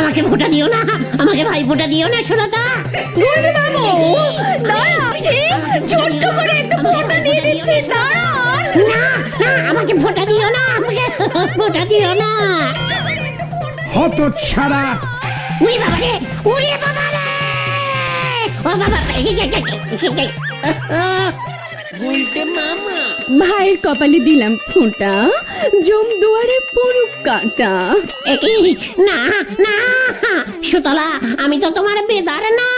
আমাকে ফোঁটা দিও না, আমাকে ভাই ফোঁটা দিও না সুলতা। গুলটে বাবু দাঁড়াচ্ছি, ছোট্ট করে একটু ফোঁটা দিয়ে দিচ্ছি, দাঁড়ান। না না, আমাকে ফোঁটা দিও না, আমাকে ফোঁটা দিও না। হতচ্ছাড়া! উড়ি বাবা রে, উড়ি বাবা রে, ও বাবা। ভাইয়ের কপালে দিলাম ফোঁটা, জম দুয়ারে পড়ুক কাঁটা। না না সুতলা, আমি তো তোমার বেদার না,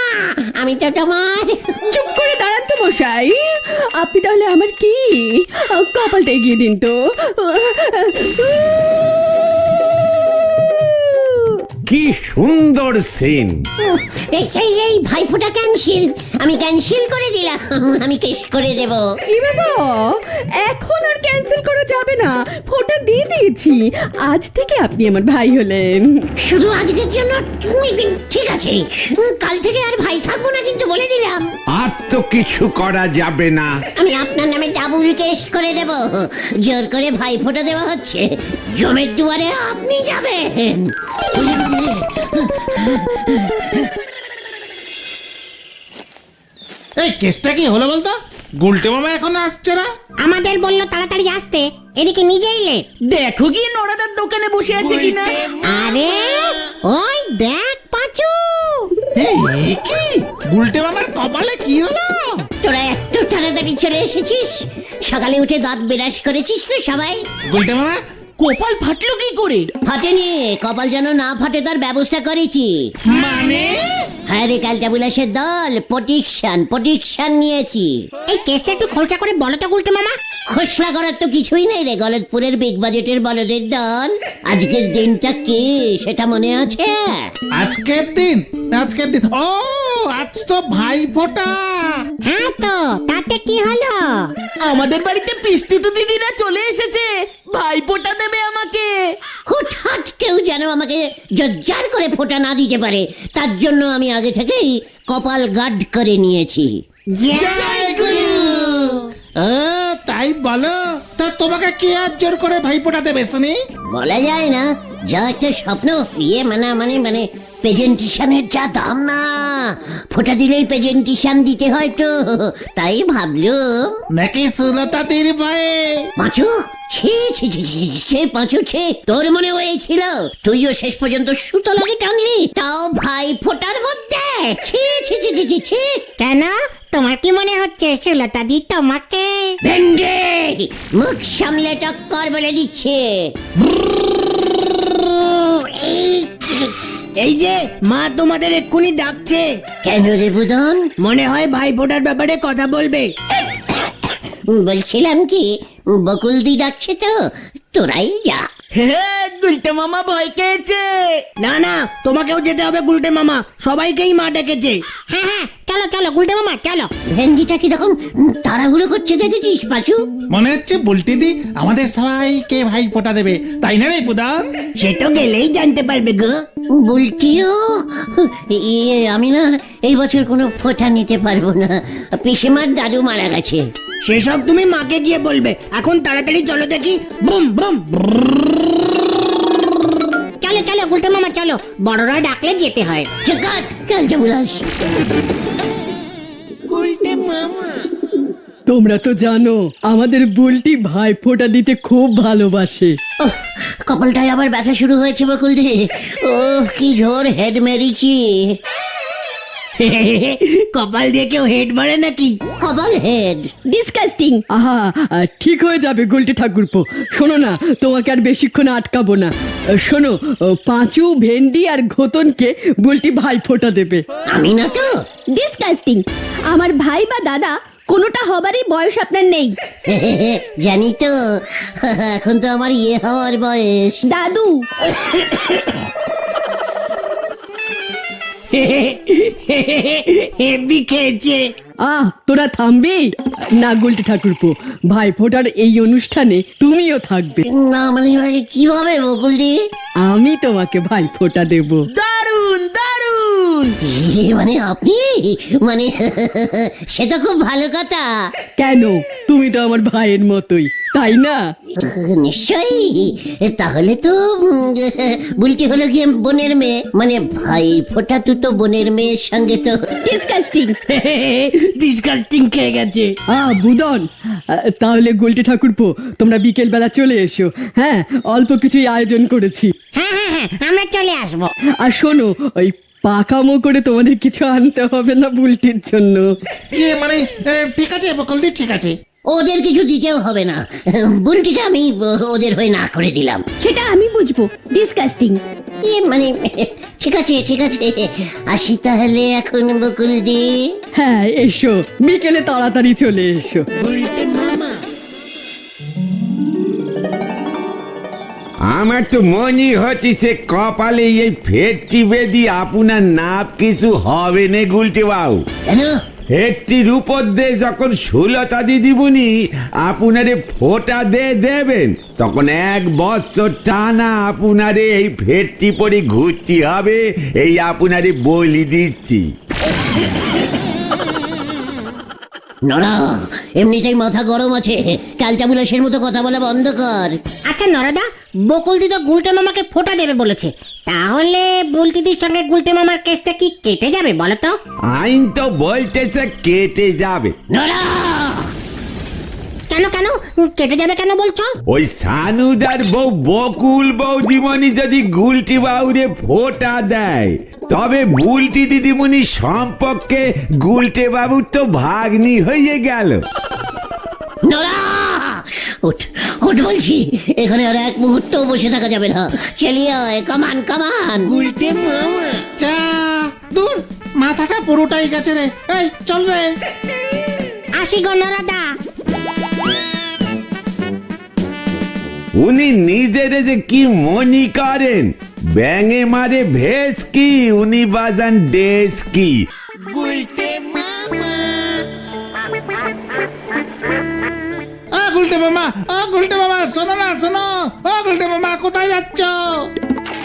আমি তো তোমার। চুপ করে দাঁড়ান তো মশাই, আপনি তাহলে আমার কি? কপালটা এগিয়ে দিন তো। কি সুন্দর সিন! এই ভাইফোঁটা ক্যান্সেল, আমি ক্যান্সেল করে দিলাম, আমি কেস করে দেব। কি বাবা, এখন আর ক্যান্সেল করা যাবে না, ফোঁটা দিয়ে দিয়েছি, আজ থেকে আপনি আমার ভাই হলেন। শুধু আজকের জন্য ঠিক আছে, কাল থেকে আর ভাই থাকবো না কিন্তু, বলে দিলাম। আর তো কিছু করা যাবে না। আমি আপনার নামে ডাবল কেস করে দেব, জোর করে ভাইফোঁটা দেওয়া হচ্ছে, জমের দুয়ারে আপনি যাবেন। এই কেসটা কি হলো বলতো? গুলটে মামা এখন আসছে না? আমাদের বললো তাড়াতাড়ি আসতে, এদিকে নিজেই লেট। দেখো গিয়ে নড়াদার দোকানে বসে আছে কিনা। আরে ওই দেখ পাঁচু, এই কি গুলটে মামার কপালে কি হলো? তোরা এত তাড়াতাড়ি চলে এসেছিস, সকালে উঠে দাঁত বিরাজ করেছিস তো সবাই? গুলটে মামা কপাল ফাটলো কি করে? ফাটেনি, কপাল যেন না ফাটে তার ব্যবস্থা করেছি। মানে? হ্যাঁ রে, ক্যালটাবুলাসের দল প্রোটেকশন নিয়েছি। এই কেসটা একটু খোলসা করে বলো তো গুলটে মামা। খোসলা করার তো কিছুই নেই রে, গলতপুরের বিগ বাজেটের বলদের দল। আজকের দিনটা কি সেটা মনে আছে? আজকের দিন ও আজ তো ভাই ফোঁটা। হ্যাঁ তো তাতে কি হলো? আমাদের বাড়িতে পিস্তুতু দিদিরা চলে এসেছে, ভাই ফোঁটা দেবে আমাকে। হুটহাট কেউ যেন আমাকে জজ্জার করে ফোঁটা না দিতে পারে, তার জন্য আমি আগে থেকেই কপাল গার্ড করে নিয়েছি। জয় গুরু। ও তাই বলো, তা তোমাকে কে আর জোর করে ভাই ফোঁটা দেবে শুনি? বলা যায় না, যা হচ্ছে স্বপ্ন, ইয়ে মানে প্রেজেন্টেশনের যা দাম না, ফোঁটা দিলেই প্রেজেন্টেশন দিতে হয় তো, তাই ভাবলুম। নাকি সুলতা তীর পায়ে? পাঁচু, ছি ছি ছি ছি ছি, পাঁচু ছি, তোর মনে হয়েছিল তুইও শেষ পর্যন্ত সুতো লাগে টানলি, তাও ভাই ফোঁটার মধ্যে। ছি ছি ছি ছি ছি ছি। কেন, তোমার কি মনে হচ্ছে সুলতা দি তোমাকে? ভেন্ডে, মুখ সামলে টক্কর বলে দিচ্ছে। এই যে মা তোমাদের এক্ষুনি ডাকছে, কেন রে বুদন? মনে হয় ভাই ফোটার ব্যাপারে কথা বলবে। বলছিলাম কি, বকুলদি ডাকছে তো, তোরাই যা। গুলটে মামা ভয় পেয়েছে। না না, তোমাকেও যেতে হবে গুলটে মামা, সবাইকেই মা ডেকেছে। হ্যাঁ চলো চলো গুলটে মামা চলো। ভেন্ডিটা কিরকম তাড়াহুড়ো করছে দেখেছিস পাঁচু? মনে হচ্ছে বুলটি দি আমাদের সবাইকে ভাই ফোঁটা দেবে, তাই না রে পুদান? সে তো গেলেই জানতে পারবে গো। বুলটিও আমি না এই বছর কোনো ফোঁটা নিতে পারবো না, পিসিমার দাদু মারা গেছে। সেসব তুমি মাকে গিয়ে বলবে, এখন তাড়াতাড়ি চলো দেখি। Boom boom. চলো চলো গুলটে মামা চলো, বড়রা ডাকলে যেতে হয়। কালকে বুলাস। তোমরা তো জানো আমাদের বুলটি ভাই ফোঁটা দিতে খুব ভালোবাসে। কপালটায় আবার ব্যথা শুরু হয়েছে বকুলদি, ও কি জোর হেড মেরেছি। কপাল দিয়ে কেউ হেড মারে নাকি? কপাল হেড ডিসকাস্টিং। আহা, ঠিক হয়ে যাবে গুলটে ঠাকুরপো। শোনো না, তোমাকে আর বেশিক্ষণ আটকাবো না। শোনো, পাঁচু, ভেন্ডি আর ঘোতনকে বুলটি ভাই ফোঁটা দেবে। আমি না তো। ডিসকাস্টিং। আমার ভাই বা দাদা কোনোটা হবারই বয়স আপনার নেই। জানি তো, এখন তো আমার ইয়ে হওয়ার বয়স। দাদু। হেভি খেয়েছে। তোরা থামবি না গুলটে ঠাকুরপো, ভাই ফোঁটার এই অনুষ্ঠানে তুমিও থাকবে। না মানে কিভাবে বকুলদি? আমি তোমাকে ভাই ফোঁটা দেব। দারুন দারুন। মানে আপনি, মানে সে তো খুব ভালো কথা। কেন, তুমি তো আমার ভাইয়ের মতোই, তাই না? নিশ্চয়ই। তাহলে তো বুলটি হলো গিয়ে বোনের মেয়ে, মানে ভাই ফোটা তো বোনের মেয়ের সঙ্গে তো ডিসকাস্টিং। ডিসকাস্টিং খেয়ে গেছে। বুদন, তাহলে গুলটে ঠাকুরপো তোমরা বিকেল বেলা চলে এসো। হ্যাঁ, অল্প কিছুই আয়োজন করেছি। হ্যাঁ হ্যাঁ হ্যাঁ, আমরা চলে আসবো। আর শোনো, ওই পাকামো করে তোমাদের কিছু আনতে হবে না বুলটির জন্য। মানে ঠিক আছে বকুলদি, ঠিক আছে। ওদের কিছু দিতেও হবে না, বুলটিকে আমি ওদের হয়ে না করে দিলাম। সেটা আমি বুঝবো। ডিসকাস্টিং। মানে ঠিক আছে ঠিক আছে, আসি তাহলে এখন বকুলদি। হ্যাঁ, এসো, বিকেলে তাড়াতাড়ি চলে এসো। আমার তো মনে হচ্ছে কপালে এই ফেরটি বেদি আপনার নাপ কিছু হবে না গুলটে বাবু। কেন? ফেরটির উপর দিয়ে যখন সুলতা দিদিমণি আপনারে ফোঁটা দেবেন, তখন 1 বছর টানা আপনারে এই ফেরটি পরে ঘুরতে হবে, এই আপনারে বলি দিচ্ছি। নড়া, এমনিতেই মাথা গরম আছে, ক্যালটাবুলাসের মতো কথা বলা বন্ধ কর। আচ্ছা নরদা, বকুলদি তো গুলটে মামাকে ফোঁটা দেবে বলেছে, তাহলে বুলটিদির সঙ্গে গুলটে মামার কেসটা কি কেটে যাবে বলো তো? আইন তো বলতেছে কেটে যাবে। নড়া, কেন কেন কেটে যাবে কেন বলছো? ওই সানুদার বউ বকুল বৌদিমণি যদি গুলটি বাউরে ফোঁটা দেয়, তবে বুলটি দিদিমণি সম্পর্কে গুলটে বাবুর তো ভাগ্নি হয়ে গেল। নড়া, ওঠ ওঠ বলছি, এখানে আর এক মুহূর্ত বসে থাকা যাবে না, চলিয়ে আয়, কামান কামান। উল্টে মামা চা দূর, মাথাটা পুরোটাই গেছে রে। এই চল রে। আসি গো নরদা। উনি নিজেরে যে কি মনি করেন, ব্যাঙে মারে ভেস কি, উনি বাজান ডেস কি। গুলটে মামা, গুলটে মামা শোনো না, শোনো। গুলটে মামা কোথায় যাচ্ছ?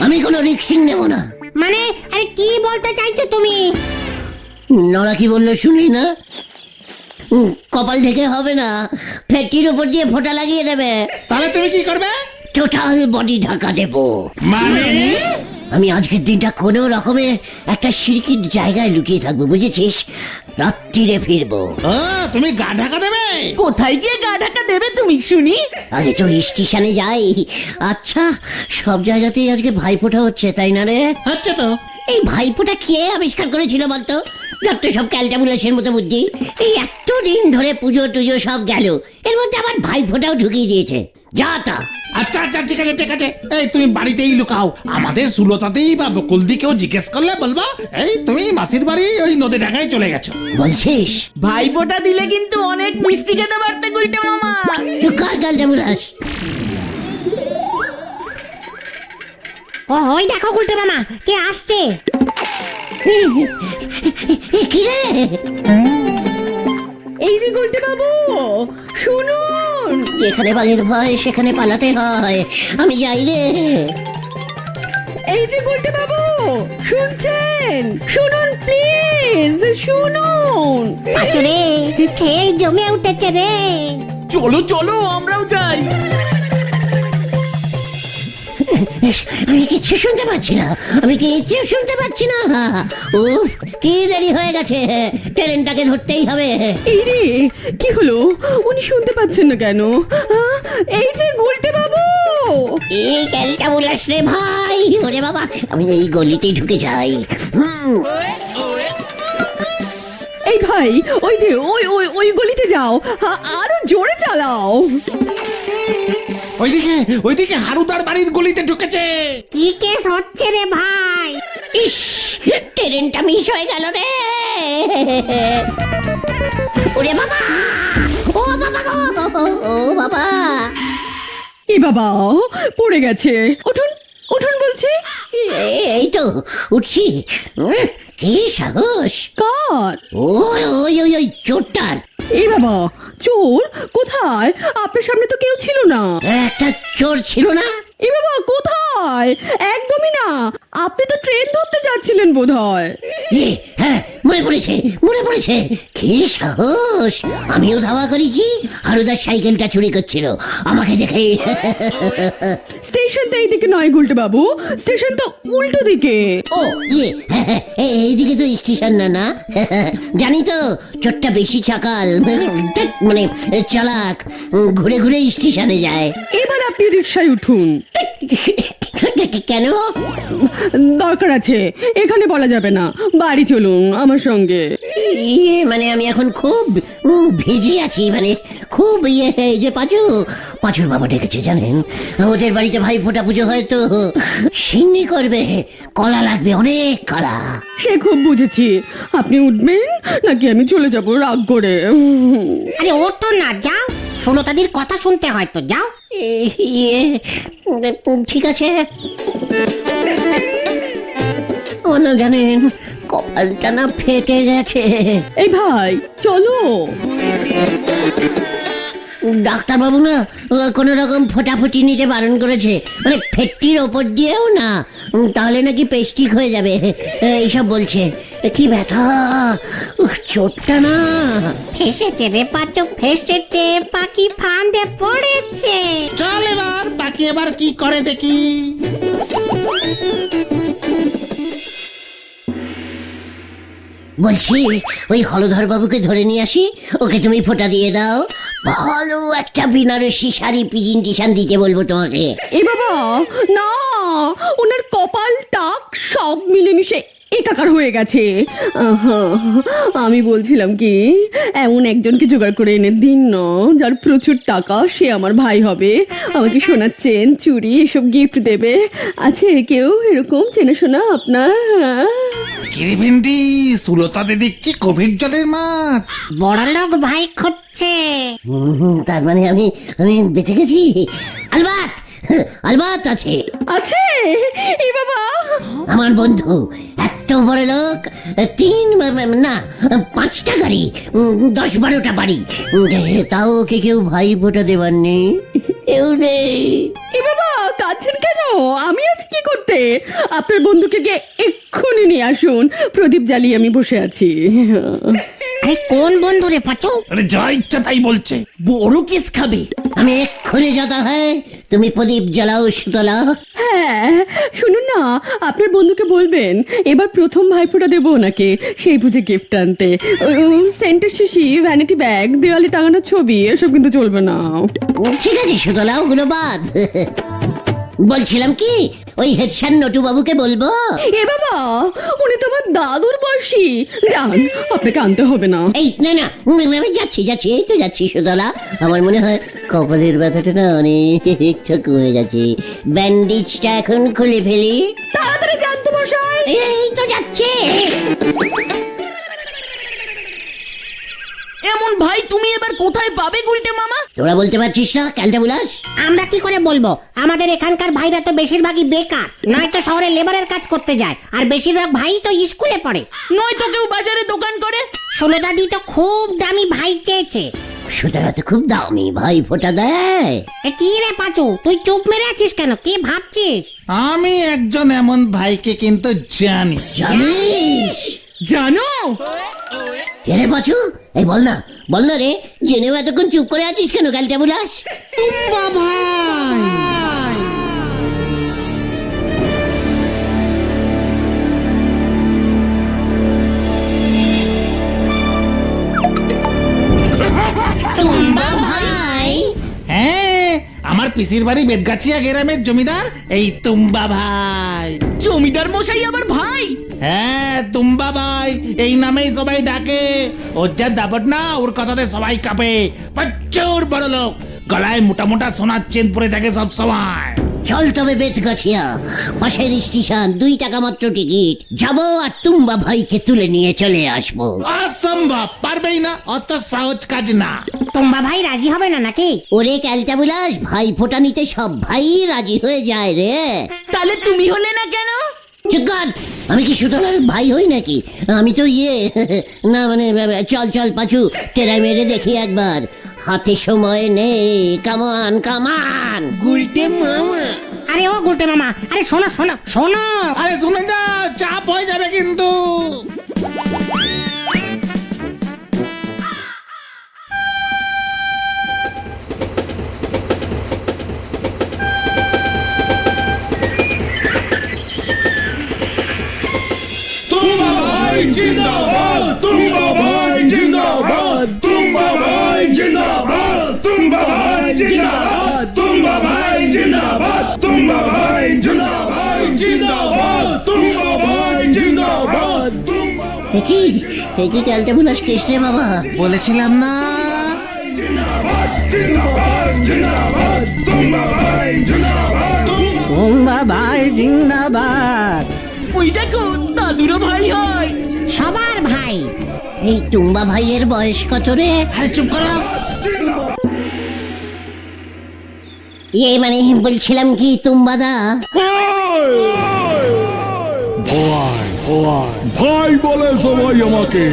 আমি কোনো রিক্সিং নেব না। মানে আরে কি বলতে চাইছো তুমি? নড়া কি বললো শুনলি না? কপাল থেকে হবে না, ফ্যাটির উপর দিয়ে ফোঁটা লাগিয়ে দেবে। তাহলে তুমি কি করবে? টোটাল বডি ঢাকা দেব। মানে আমি আজকের দিনটা কোনো রকমে একটা সিরকির জায়গায় লুকিয়ে থাকবো, বুঝেছিস? রাত্রিরে ফিরবো। ও, তুমি গা ঢাকা দেবে? কোথায় গিয়ে গা ঢাকা দেবে তুমি শুনি? আগে তো স্টেশনে যাই। আচ্ছা, সব জায়গাতেই আজকে ভাইফোঁটা হচ্ছে, তাই না রে? হচ্ছে তো। এই ভাইফোঁটা কে আবিষ্কার করেছিল বলতো? যত সব ক্যালটাবুলাসের মতো বুদ্ধি। এই এতদিন ধরে পুজো টুজো সব গেল, এর মধ্যে আবার ভাইফোঁটাও ঢুকিয়ে দিয়েছে। যা তা। আচ্ছা আচ্ছা, ঠিক আছে ঠিক আছে। এই তুমি বাড়িতেই লুকাও, আমাদের সুলতাতেই বা বকুলদিকেও জিজ্ঞেস করলে বলবা এই তুমি মাসির বাড়ি ওই নদী ডাঙায় চলে গেছো। বলছিস? ভাইফোঁটা দিলে কিন্তু অনেক মিষ্টি খেতে পারতে গুলটে মামা। তুই কার ক্যালটাবুলাস? ও ওই দেখো গুলটে মামা কে আসছে। কি রে? এই যে গুলটে বাবু, শুনুন। যেখানে বাঘের ভয় সেখানে পালাতে হয়, আমি যাই রে। এই যে গুলটে বাবু, শুনছেন? শুনুন প্লিজ, শুনুন। পাঁচরে খেল জমে উঠেছে রে। চলো চলো আমরাও যাই। আমি কিচ্ছু শুনতে পাচ্ছি না, আমি কিচ্ছু শুনতে পাচ্ছি না। উফ, কি দেরি হয়ে গেছে, ট্রেনটাকে ধরতেই হবে। এই রে, কি হলো? উনি শুনতে পাচ্ছেন না কেন? এই যে গুলটে বাবু। এই ক্যালটা বলাস রে ভাই। ওরে বাবা, আমি এই গলিতেই ঢুকে যাই। এই ভাই, ওই যে ওই ওই ওই গলিতে যাও, আরো জোরে চালাও। ওইদিকে হারুদার বাড়ির গলিতে ঢুকেছে। কি কেস হচ্ছে রে ভাই? ইস, ট্রেনটা মিস হয়ে গেল রে। ওরে বাবা, ও বাবা গো, ও বাবা। এ বাবা, পড়ে গেছে। উঠুন উঠুন বলছি। এই তো উঠছি। কি সাহস! কার? ওই ওই ওই ওই চোরটার। এই বাবা, চোর কোথায়? আপনার সামনে তো কেউ ছিল না। একটা চোর ছিল না? এ বাবা, কোথায়? একদমই না, আপনি তো ট্রেন ধরতে যাচ্ছিলেন বোধহয়। হ্যাঁ, মনে পড়েছে মনে পড়েছে, কি সাহস! আমিও ধাওয়া করেছি, হারুদার সাইকেলটা চুরি করছিল, আমাকে দেখে স্টেশন তো এইদিকে নয় গুলটে বাবু, স্টেশন তো উল্টো দিকে। ও ইয়ে, এইদিকে তো স্টেশন না, না জানি তো, চোরটা বেশি চাকাল, মানে চালাক, ঘুরে ঘুরে স্টেশনে যায়। এবার আপনি রিক্সায় উঠুন। কেন? দরকার আছে, এখানে বলা যাবে না, বাড়ি চলুন আমার সঙ্গে। ইয়ে মানে আমি এখন খুব ভিজে আছি, মানে খুব ইয়ে, এই যে পাঁচুর বাবা ডেকেছে জানেন, ওদের বাড়িতে ভাই ফোঁটা পুজো হয়তো, সিন্নি করবে, কলা লাগবে, অনেক কলা। সে খুব বুঝেছি, আপনি উঠবেন নাকি আমি চলে যাব রাগ করে? আরে ওঠো না, যাও, ষোলতাদির কথা শুনতে হয় তো, যাও। ইয়ে ঠিক আছে। ও না জানেন, কপালটা না ফেটে গেছে। এই ভাই চলো। ডাক্তার বাবু না কোন রকম ফোটাফুটি নিতে বারণ করেছে, মানে ফেটটির ওপর দিয়েও না, তাহলে নাকি পেস্টিক হয়ে যাবে এইসব বলছে। কি ব্যথা! চোটটা না ফেসেছে রে পাঁচু, ফেসেছে, পাখি ফান্দে পড়েছে। চল এবার বাকি এবার কি করে দেখি। বলছি, ওই হলধর বাবুকে ধরে নিয়ে আসি, ওকে তুমি ফোঁটা দিয়ে দাও। ভালো একটা বিনারসি শাড়ি প্রেজেন্টেশন দিতে বলবো তোমাকে। এ বাবা না, ওনার কপাল টাক সব মিলেমিশে একাকার হয়ে গেছে। আহা, আমি বলছিলাম কি, এমন একজনকে জোগাড় করে এনে দিন না, যার প্রচুর টাকা, সে আমার ভাই হবে, আমাকে সোনার চেন চুড়ি এসব গিফট দেবে। আছে কেউ এরকম চেনাশোনা আপনার? কিরে ভেন্ডি, সুলতাতে দেখছি কোভিড জলের মাছ। বড়লোক ভাই খুঁজছে। তার মানে আমি বেঁচে গেছি। আলবাত আলবাত আছে আছে এ বাবা। আমার বন্ধু এত বড় লোক, 5টা গাড়ি, 10-12টা বাড়ি, তাও ওকে কেউ ভাই ফোঁটা দেবার নেই, কেউ নেই। এ বাবা কাঁদছেন কেন? আমি আছি কি করতে? আপনার বন্ধুকে গিয়ে এক্ষুনি নিয়ে আসুন, প্রদীপ জ্বালিয়ে আমি বসে আছি। আরে কোন বন্ধু রে পাঁচু? আরে যা ইচ্ছা তাই বলছে। বড় কেস খাবে। আমি এক্ষুনি যেতে হয়, তুমি প্রদীপ জ্বালাও সুতলা। হ্যাঁ শুনুন না, আপনার বন্ধুকে বলবেন এবার প্রথম ভাইফোঁটা দেবো ওনাকে, সেই বুঝে গিফট আনতে। সেন্টের শিশি, ভ্যানিটি ব্যাগ, দেওয়ালে টাঙানো ছবি এসব কিন্তু চলবে না। ঠিক আছে সুতলা, ওগুলো বাদ। বলছিলাম কি, ওই হেডসান নটু বাবুকে বলবো? এ বাবা, উনি তো আমার দাদুর বয়সী, যান, আপনাকে আনতে হবে না। এই না আমি যাচ্ছি, এই তো যাচ্ছি সুতলা। আমার মনে হয় কপালের ব্যথাটা না অনেক চোখ হয়ে গেছে, ব্যান্ডেজটা এখন খুলে ফেলি। তাড়াতাড়ি যান তো মশাই। এই তো যাচ্ছে। এমন ভাই তুমি এবার কোথায় পাবে গুলটে মামা? তোরা বলতে পারছিস না ক্যালটা বুলাস? আমরা কি করে বলবো? আমাদের এখানকার ভাইরা তো বেশিরভাগই বেকার, নয়তো শহরে লেবারের কাজ করতে যায়, আর বেশিরভাগ ভাই তো স্কুলে পড়ে, নয়তো কেউ বাজারে দোকান করে। ষোলদাদি তো খুব দামি ভাই চেয়েছে। সুতরা তো খুব দামি ভাই ফোঁটা দেয়। এ কি রে পাঁচু, তুই চুপ মেরে আছিস কেন? কি ভাবছিস? আমি একজন এমন ভাইকে কিন্তু জানি। জানিস? জানো? রে পাচু, এই বল না রে, জেনেও এতক্ষণ চুপ করে আছিস কেন ক্যালটা বুলাস? টুম্বা ভাই। টুম্বা ভাই? হ্যাঁ, আমার পিসির বাড়ি বেদগাছিয়া গ্রামের জমিদার এই তুম্বা ভাই। জমিদার মশাই আবার ভাই? হ্যাঁ, তুম্বা ভাই এই নামেই সবাই ডাকে। ওর যা দাবট না, ওর কথাতে সবাই কাঁপে। প্রচুর বড় লোক, গলায় মোটা মোটা সোনার চেন পরে থাকে সব সময়। চল তবে বেতগাছিয়া, পাশের স্টেশন, 2 টাকা মাত্র টিকিট, যাবো আর তুম্বা ভাইকে তুলে নিয়ে চলে আসবো। অসম্ভব, পারবেই না, অত সহজ কাজ না। টুম্বা ভাই রাজি হবে না নাকি? ওরে ক্যালটা বুলাস, ভাই ফোঁটা নিতে সব ভাই রাজি হয়ে যায় রে। তাহলে তুমি হলে না কেন? চুকার, আমি কি সুতলার ভাই হই নাকি? আমি তো না মানে, চল পাচু, টেরাই মেরে দেখি একবার, হাতে সময় নেই। কামান গুলটে মামা। আরে ও গুলটে মামা, আরে শোনো। আরে শুনে যা, চাপ হয়ে যাবে কিন্তু। ভাই জিন্দাবাদ তুম্বা ভাই জিন্দাবাদ তুম্বা ভাই জিন্দাবাদ তুম্বা ভাই জিন্দাবাদ তুম্বা ভাই জিন্দাবাদ তুম্বা ভাই জিন্দাবাদ জিন্দাবাদ তুম্বা ভাই জিন্দাবাদ তুম্বা একই একই ক্যালটা বুলাস কৃষ্ণে বাবা। বলেছিলাম না জিন্দাবাদ জিন্দাবাদ জিন্দাবাদ তুম্বা ভাই জিন্দাবাদ তুম্বা ভাই জিন্দাবাদ। ওই দেখো দাদুরও ভাই হয়। সবার ভাই। এই টুম্বা ভাইয়ের বয়স কত রে? আরে চুপ করো। মানে বলছিলাম কি টুম্বাদা, ভাই বলে সবাই আমাকে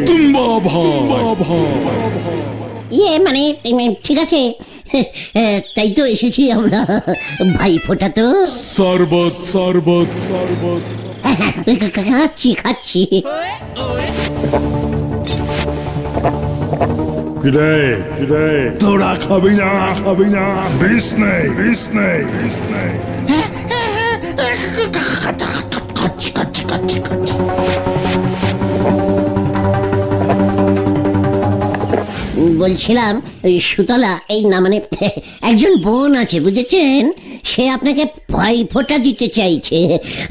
তুম্বা ভাই মানে ঠিক আছে, তাই তো এসেছি আমরা ভাই ফোটা তো। শরবত শরবত শরবত খাচ্ছি খাচ্ছি। কিরে তোরা খাবি না বিষ নেই খাচ্ছি খাচ্ছি খাচ্ছি খাচ্ছি। বলছিলাম ওই সুতলা এই না মানে একজন বোন আছে বুঝেছেন, সে আপনাকে ভাই ফোঁটা দিতে চাইছে,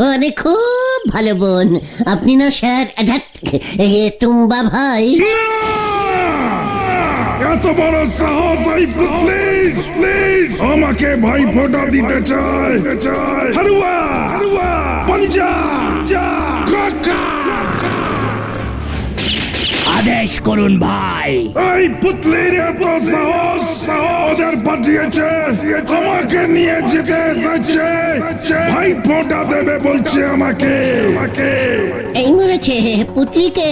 মানে খুব ভালো বোন। আপনি না স্যার টুম্বা ভাই। এত বড় সাহস এই পুতলির আমাকে ভাই ফোঁটা দিতে চায় হারুয়া পঞ্জা কাকা। আদেশ করুন ভাই। এই পুতলির এত সাহস ওদের পাঠিয়েছে আমাকে নিয়ে যেতে এসেছে, ভাই ফোঁটা দেবে বলছে আমাকে। এই মরেছে পুতলিকে।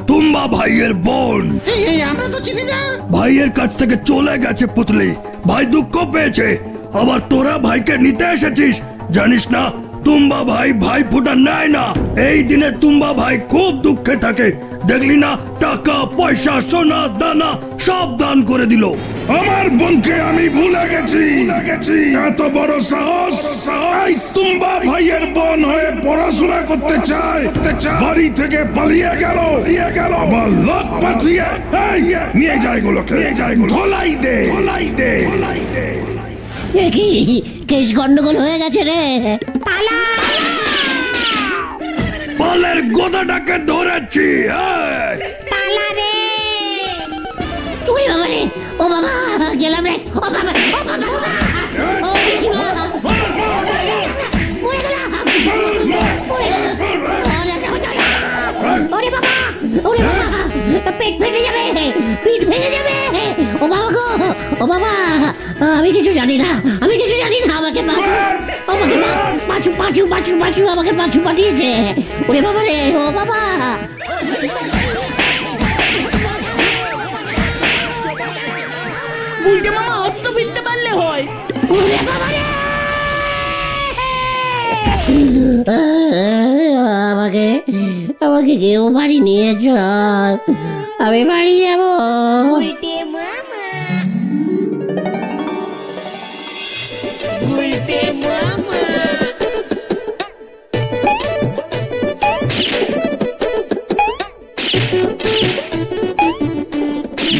তুম্বা ভাইয়ের বোন। এই আমরা তো চিনি না। ভাইয়ের কাছ থেকে চলে গেছে পুতলি, ভাই দুঃখ পেয়েছে, আবার তোরা ভাইকে নিতে এসেছিস। জানিস না তুম্বা ভাই ভাই ফোঁটা নেয় না, এই দিনে তুম্বা ভাই খুব দুঃখে থাকে। দেখলি না টাকা পয়সা সোনা দানা সব দান করে দিল। আমার বোনকে আমি ভুলে গেছি এত বড় সাহস এই তুম্বা ভাইয়ের বোন হয়ে পড়াশোনা করতে চায়, বাড়ি থেকে পালিয়ে গেল আবার লোক পাঠিয়ে নিয়ে যায় গুলোকে ধলাই দে। কি কেস গন্ডগোল হয়ে গেছে রে। পালের গোদাটাকে ধরেছি। ওরে বাবা রে, ও বাবা গেলাম রে, ও বাবা ও বাবা ও পিসিমা। ওরে বাবা পেট ফেটে যাবে, পিঠ ফেটে যাবে। ও বাবা গো, ও বাবা আমি কিছু জানি না, আমাকে পাঁচু আমাকে পাঁচু পাঠিয়েছে। ওরে বাবা রে, ও বাবা। গুলটে মামা অস্ত ফিরতে পারলে হয়। ওরে বাবা রে, আমাকে কেউ বাড়ি নিয়ে চল, আমি বাড়ি যাবো।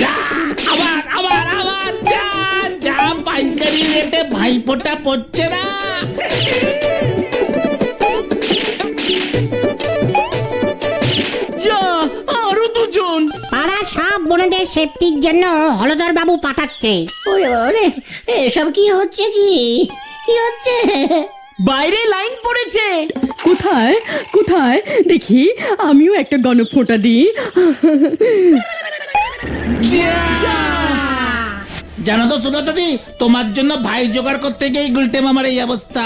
যা আবার আবার আবার যা যা পাইকারি রেটে ভাই ফোঁটা পড়ছে না। যা আরো দুজন। পাড়ার সব বোনেদের সেফটির জন্য হলদর বাবু পাঠাচ্ছে। ওরে বাবা রে, এসব কি হচ্ছে? কি হচ্ছে? বাইরে লাইন পড়েছে। কোথায় কোথায় দেখি, আমিও একটা গণফোঁটা দিই। জানো তো সুদর্শনী, তোমার জন্য ভাই জোগাড় করতে গিয়ে গুলটে মামার এই অবস্থা।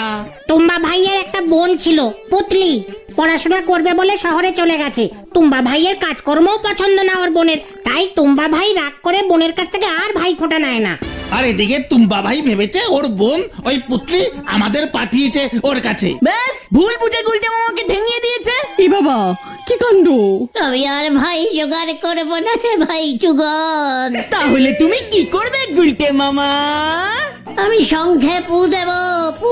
তুম্বা ভাইয়ের একটা বোন ছিল পুতলি, পড়াশোনা করবে বলে শহরে চলে গেছে। তুম্বা ভাইয়ের কাজকর্মও পছন্দ না ওর বোনের, তাই তুম্বা ভাই রাগ করে বোনের কাছ থেকে আর ভাই ফোঁটা নেয় না। আর এদিকে তুম্বা ভাই ভেবেছে ওর বোন ওই পুতলি আমাদের পাঠিয়েছে ওর কাছে। ব্যাস ভুল বুঝে গুলটে মামাকে ঠেঙিয়ে দিয়েছে। এ বাবা কি কাণ্ড! আমি আর ভাই জোগাড় করবো না রে ভাই চুগন। তাহলে তুমি কি করবে গুলটে মামা? আমি সংখ্যে পু দেব, পু।